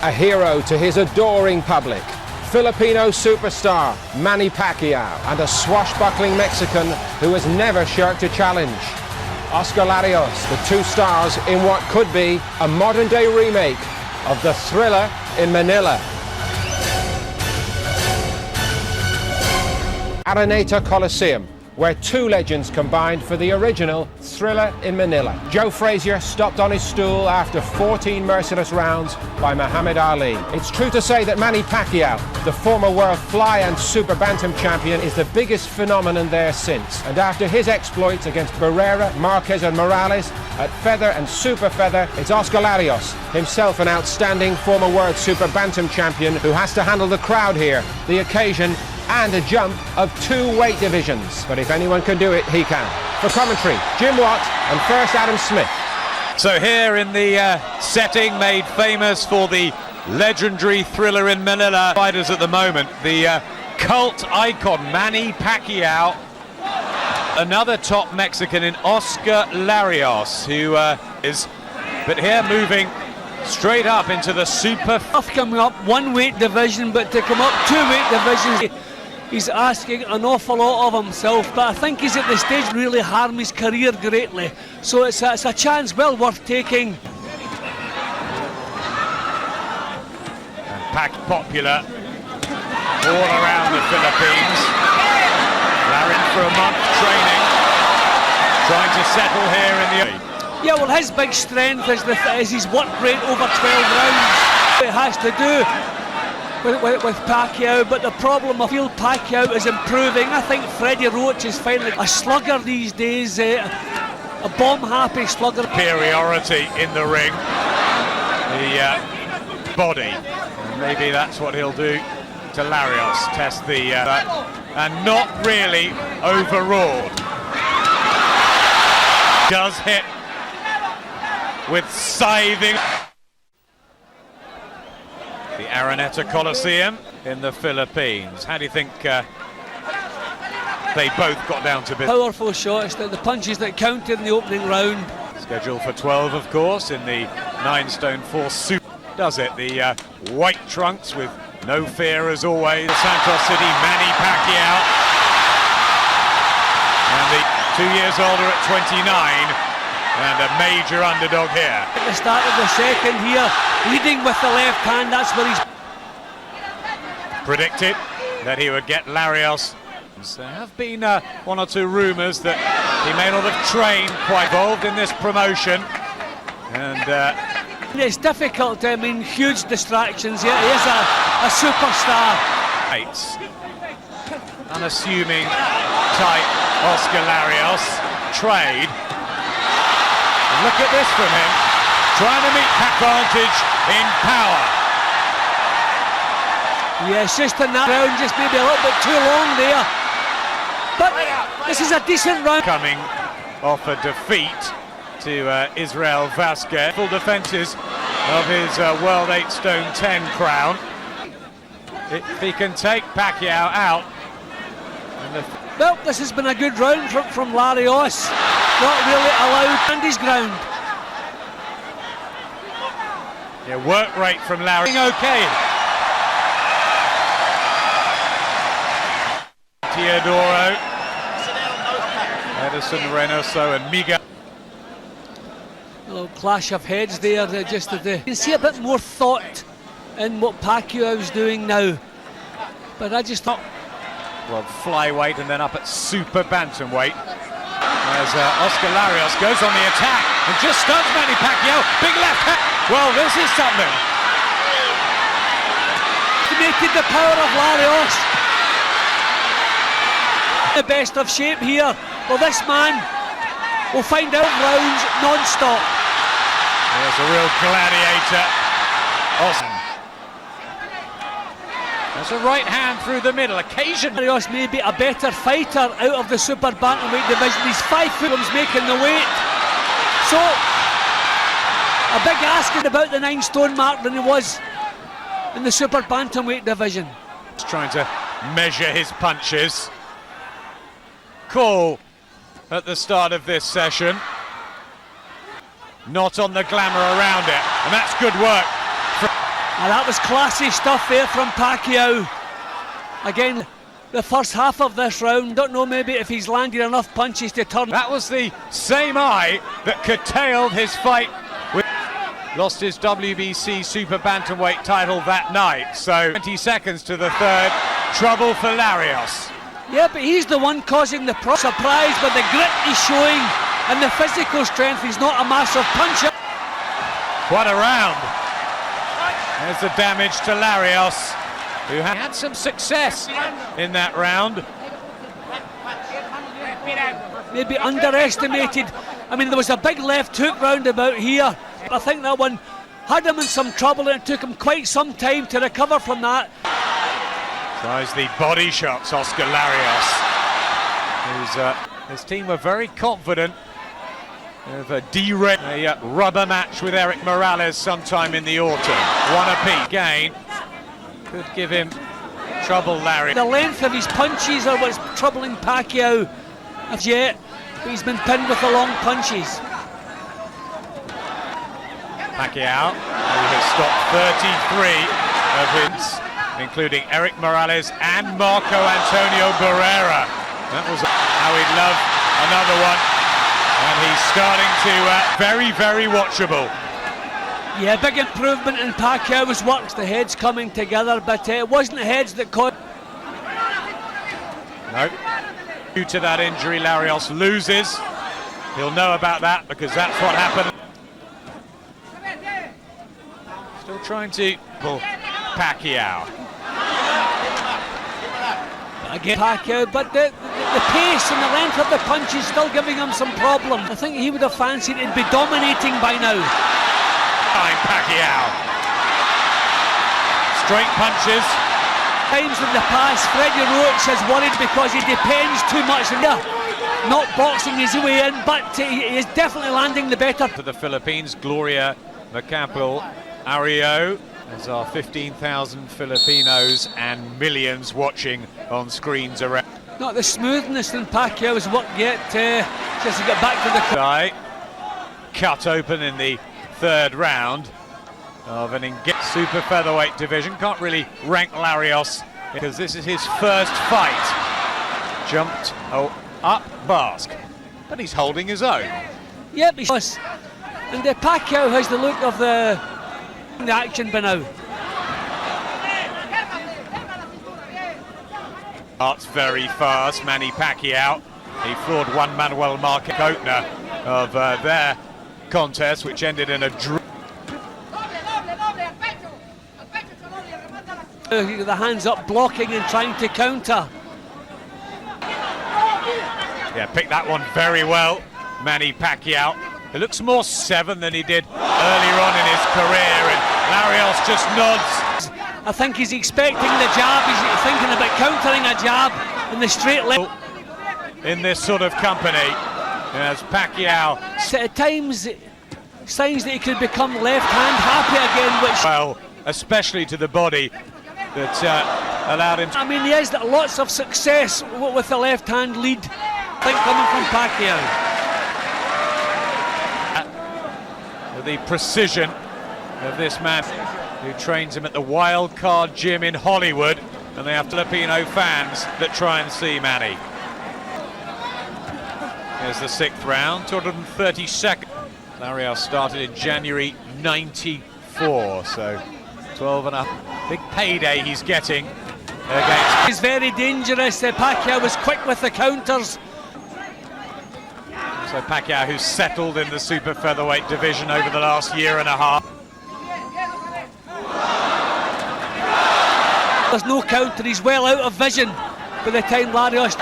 A hero to his adoring public, Filipino superstar Manny Pacquiao, and a swashbuckling Mexican who has never shirked a challenge. Oscar Larios, the two stars in what could be a modern-day remake of the Thriller in Manila. Araneta Coliseum, where two legends combined for the original Thriller in Manila. Joe Frazier stopped on his stool after 14 merciless rounds by Muhammad Ali. It's true to say that Manny Pacquiao, the former world fly and super bantam champion, is the biggest phenomenon there since. And after his exploits against Barrera, Marquez and Morales at feather and super feather, it's Oscar Larios, himself an outstanding former world super bantam champion who has to handle the crowd here, the occasion, and a jump of 2 weight divisions. But if anyone can do it, he can. For commentary, Jim Watt and first Adam Smith. So here in the setting made famous for the legendary Thriller in Manila fighters at the moment, the cult icon Manny Pacquiao, another top Mexican in Oscar Larios, who but here moving straight up into the super. Coming up 1 weight division, but to come up 2 weight divisions, he's asking an awful lot of himself, but I think he's at the stage to really harm his career greatly. So it's a chance well worth taking. And Pac popular all around the Philippines. Larin for a month training, trying to settle here in the. Yeah, well, his big strength is his work rate over 12 rounds. It has to do with Pacquiao, but the problem I feel Pacquiao is improving. I think Freddie Roach is finally a slugger these days, a bomb-happy slugger. Superiority in the ring, the body, and maybe that's what he'll do to Larios, test the and not really overawed. Does hit with scything. The Araneta Coliseum in the Philippines. How do you think they both got down to business? Powerful shots, the punches that counted in the opening round. Scheduled for 12, of course, in the 9 stone 4 super. Does it? The white trunks with no fear as always. Santos City, Manny Pacquiao. And the 2 years older at 29. And a major underdog here. At the start of the second here, leading with the left hand, that's where he's predicted that he would get Larios. There have been 1 or 2 rumours that he may not have trained quite involved in this promotion. And it's difficult, I mean, huge distractions here. He is a superstar. Unassuming type Oscar Larios, trade. And look at this from him, trying to meet advantage in power. Yeah, it's just in that round, just maybe a little bit too long there. But this is a decent round. Coming off a defeat to Israel Vasquez. Full defences of his World 8 stone 10 crown. If he can take Pacquiao out. Well, this has been a good round from Larios. Not really allowed and his ground. Yeah, work rate from Larry. Okay. Teodoro, Edison, Reynoso and Miguel. A little clash of heads there. You can see a bit more thought in what Pacquiao's doing now. But I just thought. Well, flyweight and then up at super bantamweight. As Oscar Larios goes on the attack and just stuns Manny Pacquiao. Big left hand. Well, this is something. Estimated the power of Larios. The best of shape here. Well, this man will find out rounds non-stop. There's a real gladiator. Awesome. There's a right hand through the middle. Occasionally, Larios may be a better fighter out of the super bantamweight division. He's 5 foot making the weight. So, a big asking about the 9 stone mark than he was in the super bantamweight division. He's trying to measure his punches. Call at the start of this session. Not on the glamour around it, and that's good work. And that was classy stuff there from Pacquiao. Again, the first half of this round, don't know maybe if he's landed enough punches to turn. That was the same eye that curtailed his fight with... Lost his WBC Super Bantamweight title that night, so 20 seconds to the third. Trouble for Larios. Yeah, but he's the one causing the surprise with the grit he's showing and the physical strength. He's not a massive puncher. What a round. There's the damage to Larios, who had some success in that round. Maybe underestimated. I mean, there was a big left hook roundabout here. I think that one had him in some trouble, and it took him quite some time to recover from that. Tries the body shots, Oscar Larios. His team were very confident of a rubber match with Eric Morales sometime in the autumn. One apiece. Gain could give him trouble, Larry. The length of his punches are what's troubling Pacquiao as yet, but he's been pinned with the long punches. Pacquiao, who has stopped 33 of his, including Eric Morales and Marco Antonio Barrera. That was how he'd love another one. And he's starting to very, very watchable. Yeah, big improvement in Pacquiao's work. The heads coming together, but it wasn't the heads that caught. No. Due to that injury, Larios loses. He'll know about that because that's what happened. Still trying to pull Pacquiao. Again, Pacquiao, but the pace and the length of the punch is still giving him some problem. I think he would have fancied he'd be dominating by now. Pacquiao. Straight punches. Times in the past, Freddie Roach has worried because he depends too much on not boxing his way in, but he is definitely landing the better. For the Philippines, Gloria Macapagal Ario. There's our 15,000 Filipinos and millions watching on screens around. Not the smoothness in Pacquiao's work yet, just to get back to the... Cut open in the third round of an super featherweight division. Can't really rank Larios because this is his first fight. Jumped up Basque, but he's holding his own. Yep, he was. And Pacquiao has the look of the action by now. Starts very fast, Manny Pacquiao. He floored Juan Manuel Marquez, opener of their contest, which ended in a draw. The hands up, blocking and trying to counter. Yeah, picked that one very well, Manny Pacquiao. It looks more 7 than he did earlier on in his career, and Larios just nods. I think he's expecting the jab, he's thinking about countering a jab in the straight left. In this sort of company, as Pacquiao... At times, signs that he could become left-hand happy again, which... Well, especially to the body, that allowed him to... I mean, he has lots of success with the left-hand lead, I think, coming from Pacquiao. The precision of this man who trains him at the Wild Card Gym in Hollywood, and they have Filipino fans that try and see Manny. Here's the 6th round, 232nd. Larios started in January '94, so 12 and a big payday he's getting against. He's very dangerous. Pacquiao was quick with the counters. So Pacquiao, who's settled in the super featherweight division over the last year and a half. There's no counter, he's well out of vision by the time Larios...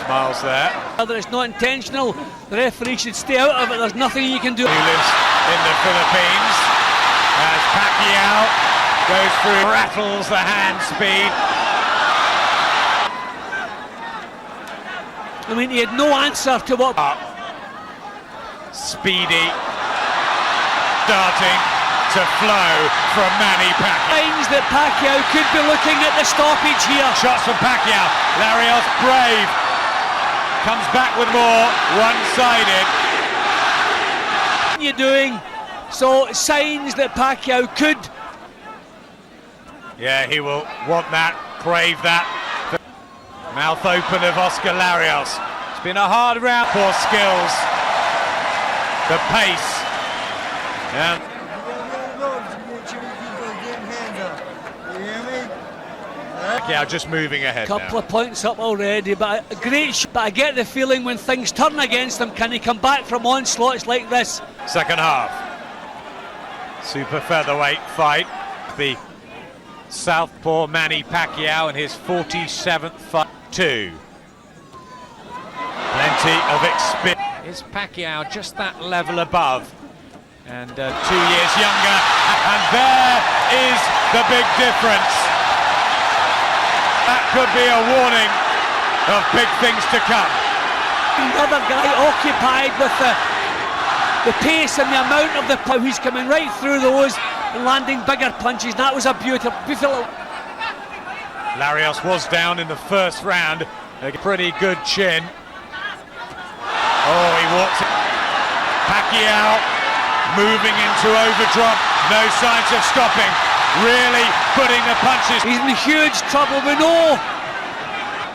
Smiles there. Whether it's not intentional, the referee should stay out of it, there's nothing you can do. Who lives in the Philippines, as Pacquiao goes through, rattles the hand speed. I mean, he had no answer to what... Speedy, starting to flow from Manny Pacquiao. Signs that Pacquiao could be looking at the stoppage here. Shots from Pacquiao, Larios brave, comes back with more, one-sided. What are you doing? So signs that Pacquiao could. Yeah, he will want that, crave that. Mouth open of Oscar Larios. It's been a hard round. Poor skills. The pace. And Pacquiao just moving ahead Couple now. of points up already, but a great shot. But I get the feeling when things turn against him, can he come back from onslaughts like this? Second half. Super featherweight fight. The southpaw Manny Pacquiao in his 47th fight. Plenty of experience. Is Pacquiao just that level above? And 2 years younger. And there is the big difference. That could be a warning of big things to come. Another guy occupied with the pace and the amount of the power. He's coming right through those and landing bigger punches. That was a beautiful. Larios was down in the first round. A pretty good chin. Oh, he walks in. Pacquiao moving into overdrive. No signs of stopping. Really putting the punches. He's in huge trouble. We know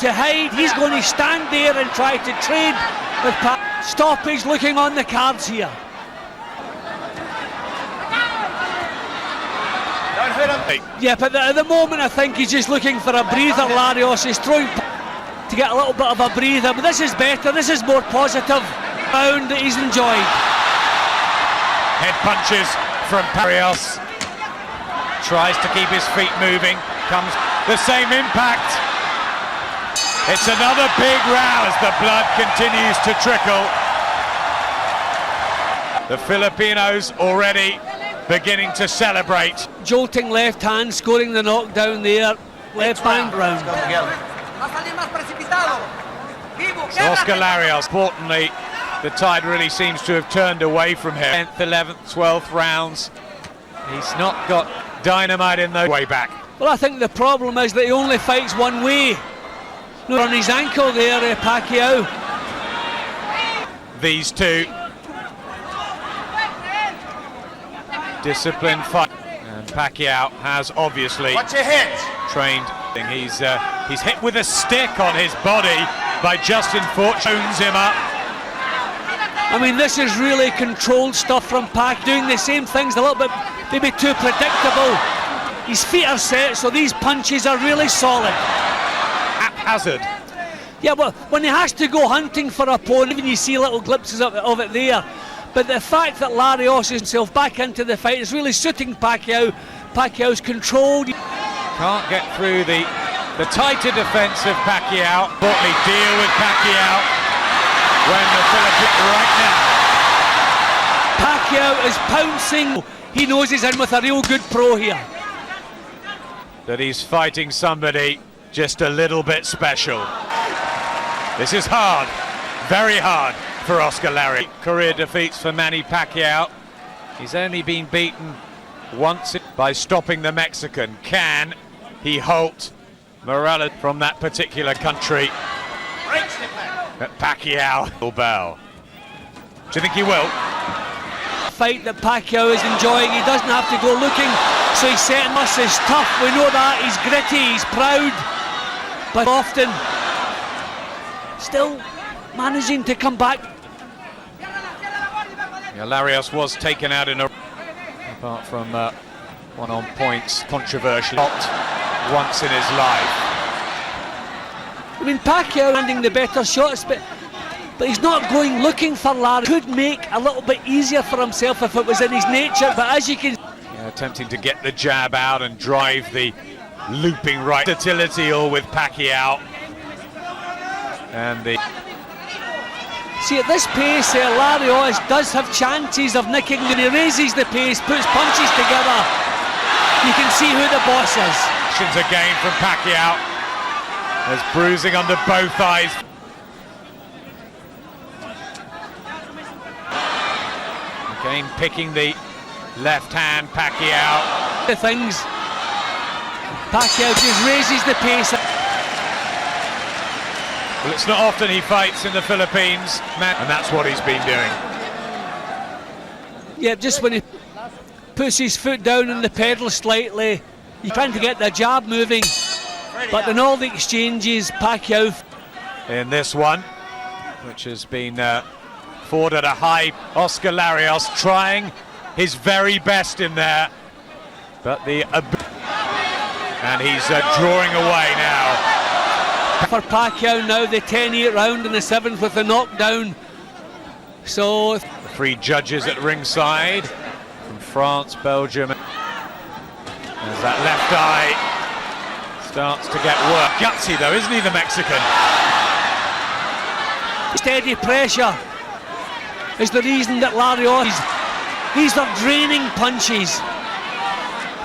to hide. He's going to stand there and try to trade with stoppage looking on the cards here. Yeah, but at the moment I think he's just looking for a breather. Larios is throwing to get a little bit of a breather, but this is better, this is more positive round that he's enjoyed. Head punches from Larios. Tries to keep his feet moving. Comes the same impact. It's another big round as the blood continues to trickle. The Filipinos already beginning to celebrate. Jolting left hand, scoring the knockdown there. Left hand round. So Oscar Larios, importantly, the tide really seems to have turned away from him. 10th, 11th, 12th rounds. He's not got dynamite in the way back. Well, I think the problem is that he only fights one way. On his ankle there, Pacquiao. These two. Disciplined fight. And Pacquiao has obviously trained. He's hit with a stick on his body by Justin Fortune. Owns him up. I mean, this is really controlled stuff from Pac, doing the same things a little bit, maybe too predictable. His feet are set, so these punches are really solid. Haphazard. Yeah, well, when he has to go hunting for a opponent, even you see little glimpses of it there. But the fact that Larios is himself back into the fight is really suiting Pacquiao. Pacquiao's controlled. Can't get through the tighter defence of Pacquiao. Importantly, deal with Pacquiao when the Philippines right now. Pacquiao is pouncing. He knows he's in with a real good pro here. That he's fighting somebody just a little bit special. This is hard, very hard for Oscar Larios. Career defeats for Manny Pacquiao. He's only been beaten once by stopping the Mexican. Can he halt Morales from that particular country? Pacquiao. Bell. Do you think he will? Fight that Pacquiao is enjoying. He doesn't have to go looking, so he's setting us as tough. We know that. He's gritty, he's proud, but often still managing to come back. Yeah, Larios was taken out in a, apart from one on points, controversial, not once in his life. I mean, Pacquiao landing the better shots, but he's not going looking for Larios. Could make a little bit easier for himself if it was in his nature, but as you can... Yeah, attempting to get the jab out and drive the looping right. Versatility all with Pacquiao. And the... See, at this pace, Larios does have chances of nicking. When he raises the pace, puts punches together, you can see who the boss is. Again from Pacquiao. There's bruising under both eyes. Again picking the left hand, Pacquiao. The things. Pacquiao just raises the pace. Well, it's not often he fights in the Philippines, and that's what he's been doing. Yeah, just when he puts his foot down on the pedal slightly. He's trying to get the jab moving, but in all the exchanges, Pacquiao. In this one, which has been fought at a high, Oscar Larios trying his very best in there, but and he's drawing away now. For Pacquiao now, the 10-8 round in the 7th with the knockdown. So the three judges at ringside from France, Belgium. As that left eye starts to get work. Gutsy though, isn't he, the Mexican? Steady pressure is the reason that Larios, these are draining punches.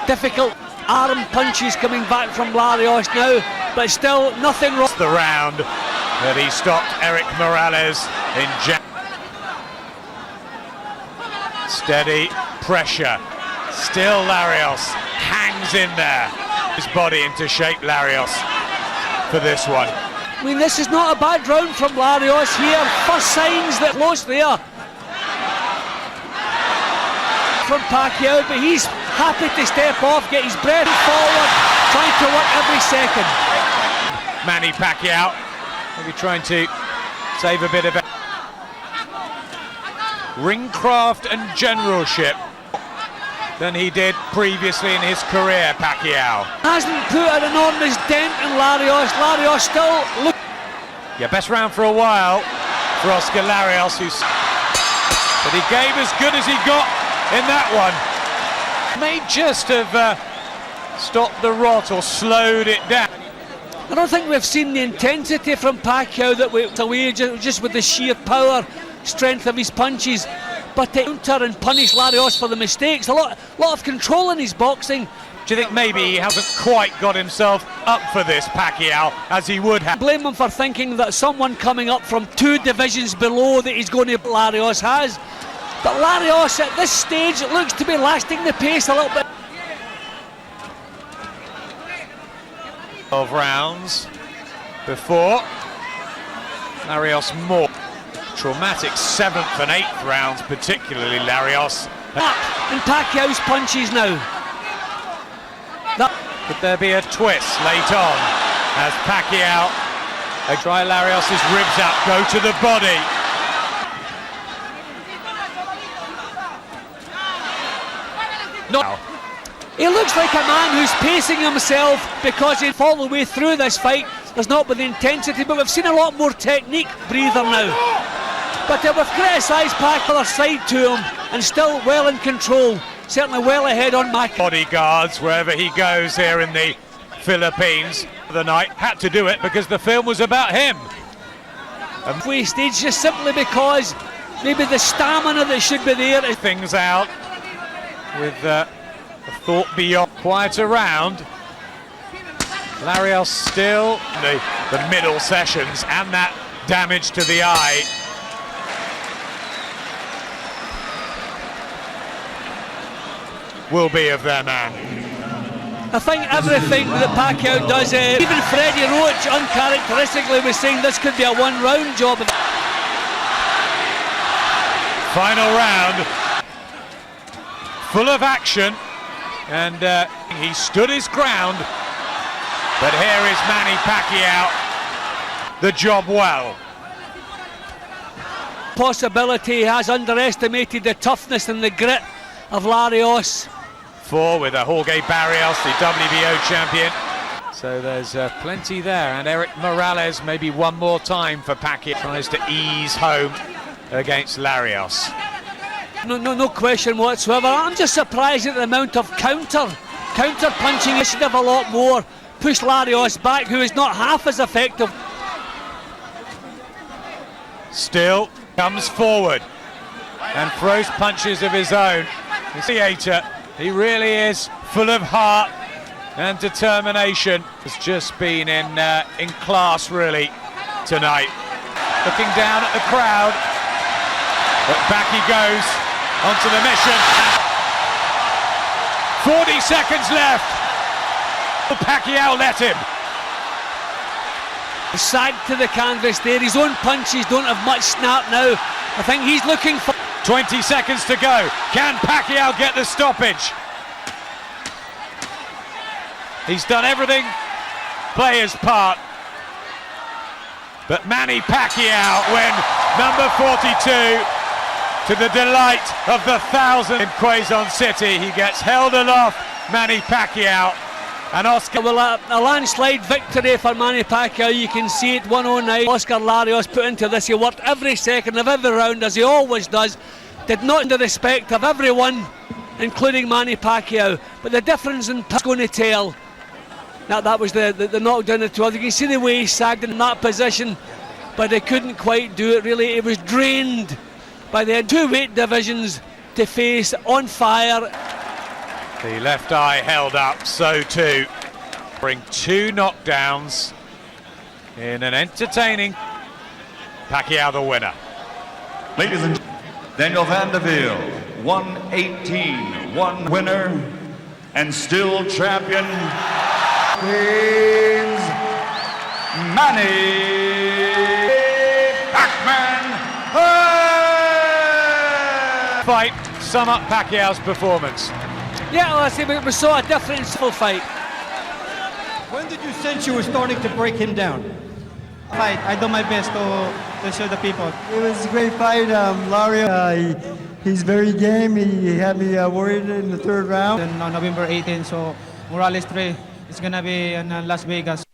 Difficult arm punches coming back from Larios now, but still nothing wrong. The round that he stopped Eric Morales in steady pressure. Still Larios hangs in there. His body into shape, Larios, for this one. I mean, this is not a bad round from Larios here. First signs that close there from Pacquiao, but he's happy to step off, get his breath forward, trying to work every second. Manny Pacquiao maybe trying to save a bit of ringcraft and generalship than he did previously in his career, Pacquiao. Hasn't put an enormous dent in Larios. Larios still look. Yeah, best round for a while for Oscar Larios, but he gave as good as he got in that one. May just have stopped the rot or slowed it down. I don't think we've seen the intensity from Pacquiao that we away just with the sheer power, strength of his punches, but to counter and punish Larios for the mistakes. A lot of control in his boxing. Do you think maybe he hasn't quite got himself up for this, Pacquiao, as he would have? Blame him for thinking that someone coming up from 2 divisions below that he's going to Larios has. But Larios at this stage looks to be lasting the pace a little bit. 12 rounds before. Larios more. Traumatic 7th and 8th rounds, particularly Larios. And Pacquiao's punches now. Could there be a twist late on as Pacquiao try Larios' ribs out, go to the body. He looks like a man who's pacing himself because he'll fall the way through this fight. There's not been the intensity, but we've seen a lot more technique. Breather now. But we've criticised Pacquiao's side to him and still well in control. Certainly well ahead on Mac. Bodyguards wherever he goes here in the Philippines the night. Had to do it because the film was about him. Wasted just simply because maybe the stamina that should be there. Things out with a thought beyond. Quieter round. Larios still the middle sessions and that damage to the eye. Will be of their man. I think everything that Pacquiao does, even Freddie Roach uncharacteristically was saying this could be a one-round job. Final round, full of action, and he stood his ground. But here is Manny Pacquiao, the job well. Possibility has underestimated the toughness and the grit of Larios. 4 with a Jorge Barrios, the WBO champion. So there's plenty there, and Eric Morales maybe one more time for Pacquiao. Tries to ease home against Larios. No question whatsoever. I'm just surprised at the amount of counter punching. He should have a lot more. Push Larios back, who is not half as effective. Still comes forward and throws punches of his own. Theater, he really is full of heart and determination. Has just been in class really tonight. Looking down at the crowd, but back he goes onto the mission. 40 seconds left. Pacquiao let him. Sagged to the canvas there. His own punches don't have much snap now. I think he's looking for. 20 seconds to go. Can Pacquiao get the stoppage? He's done everything, play his part. But Manny Pacquiao, when number 42, to the delight of the 1,000 in Quezon City, he gets held aloft, Manny Pacquiao. And Oscar... Well, a landslide victory for Manny Pacquiao. You can see it, 109. Oscar Larios put into this. He worked every second of every round, as he always does. Did not in the respect of everyone, including Manny Pacquiao. But the difference in is going to tell. That was the knockdown of 12. You can see the way he sagged in that position, but he couldn't quite do it, really. It was drained by the two weight divisions to face on fire. The left eye held up, so too. Bring 2 knockdowns in an entertaining. Pacquiao the winner. Ladies and gentlemen, Daniel Vanderveer, 118, one winner and still champion, Queens, Manny Pacquiao. Fight, sum up Pacquiao's performance. Yeah, well, I see, we saw a different fight. When did you sense you were starting to break him down? I do my best to show the people. It was a great fight. Larios, he's very game. He had me worried in the third round. And on November 18, so Morales 3 is gonna be in Las Vegas.